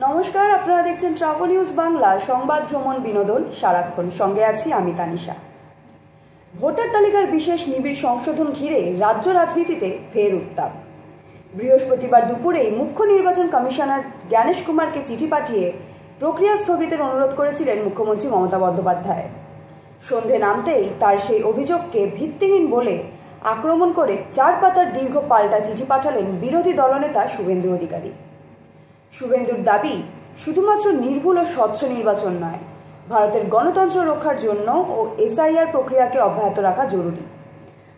নমস্কার, আপনারা দেখছেন ট্রাভেল নিউজ বাংলা, সংবাদ ভ্রমণ বিনোদন সারাক্ষণ। সঙ্গে আছি আমি তানিশা। ভোটার তালিকার বিশেষ নিবিড় সংশোধন ঘিরে রাজ্য রাজনীতিতে ফের উত্তাপ। বৃহস্পতিবার দুপুরেই মুখ্য নির্বাচন কমিশনার জ্ঞানেশ কুমারকে চিঠি পাঠিয়ে প্রক্রিয়া স্থগিতের অনুরোধ করেছিলেন মুখ্যমন্ত্রী মমতা বন্দ্যোপাধ্যায়। সন্ধে নামতেই তার সেই অভিযোগকে ভিত্তিহীন বলে আক্রমণ করে 4 পাতার দীর্ঘ পাল্টা চিঠি পাঠালেন বিরোধী দলনেতা শুভেন্দু অধিকারী। শুভেন্দুর দাবি, শুধুমাত্র নির্ভুল ও স্বচ্ছ নির্বাচন নয়, ভারতের গণতন্ত্র রক্ষার জন্য ও এসআইআর প্রক্রিয়াকে অব্যাহত রাখা জরুরি।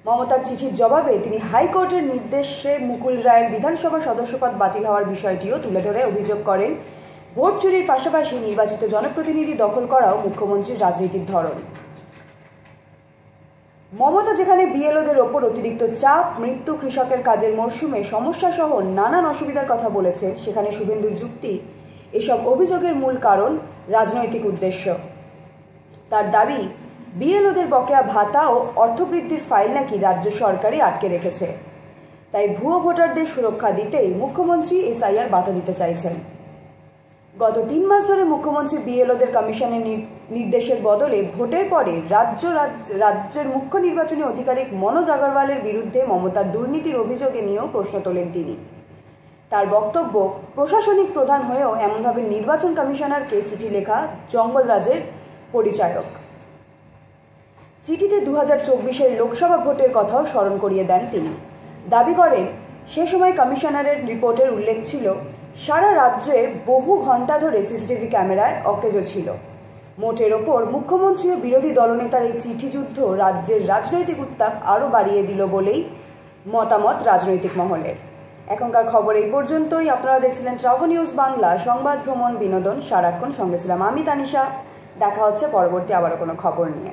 মমতার চিঠির জবাবে তিনি হাইকোর্টের নির্দেশে মুকুল রায়ের বিধানসভা সদস্যপদ বাতিল হওয়ার বিষয়টিও তুলে ধরে অভিযোগ করেন, ভোট চুরির পাশাপাশি নির্বাচিত জনপ্রতিনিধি দখল করাও মুখ্যমন্ত্রীর রাজনীতির ধরন। মমতা যেখানে বিএলওদের ওপর অতিরিক্ত চাপ, মৃত্যু, কৃষকের কাজের মরশুমে সমস্যা সহ নানান অসুবিধার কথা বলেছেন, সেখানে শুভেন্দুর যুক্তি, এসব অভিযোগের মূল কারণ রাজনৈতিক উদ্দেশ্য। তার দাবি, বিএলওদের বকেয়া ভাতা ও অর্থবৃদ্ধির ফাইল নাকি রাজ্য সরকারই আটকে রেখেছে। তাই ভুয়ো ভোটারদের সুরক্ষা দিতেই মুখ্যমন্ত্রী এসআইআর বাধা দিতে চাইছেন। গত 3 মাস ধরে মুখ্যমন্ত্রী বিএলওদের কমিশনের নির্দেশের বদলে ভোটের পরে রাজ্যের মুখ্য নির্বাচনী আধিকারিক মনোজ আগরওয়ালের বিরুদ্ধে মমতার দুর্নীতির অভিযোগে নিয়েও প্রশ্ন তোলেন তিনি। তার বক্তব্য, প্রশাসনিক প্রধান হয়েও এমনভাবে নির্বাচন কমিশনারকে চিঠি লেখা জঙ্গলরাজের পরিচায়ক। চিঠিতে 2024-এর লোকসভা ভোটের কথাও স্মরণ করিয়ে দেন তিনি। দাবি করেন, সে সময় কমিশনারের রিপোর্টের উল্লেখ ছিল, সারা রাজ্যে বহু ঘন্টা ধরে সিসিটিভি ক্যামেরায় অকেজো ছিল। মোটের ওপর মুখ্যমন্ত্রী ও বিরোধী দলনেতার এই চিঠিযুদ্ধ রাজ্যের রাজনৈতিক উত্তাপ আরও বাড়িয়ে দিল বলেই মতামত রাজনৈতিক মহলের। এখনকার খবর এই পর্যন্তই। আপনারা দেখছিলেন ট্রাভেল নিউজ বাংলা, সংবাদ ভ্রমণ বিনোদন সারাক্ষণ। সঙ্গে ছিলাম আমি তানিশা। দেখা হচ্ছে পরবর্তী আবারও কোনো খবর নিয়ে।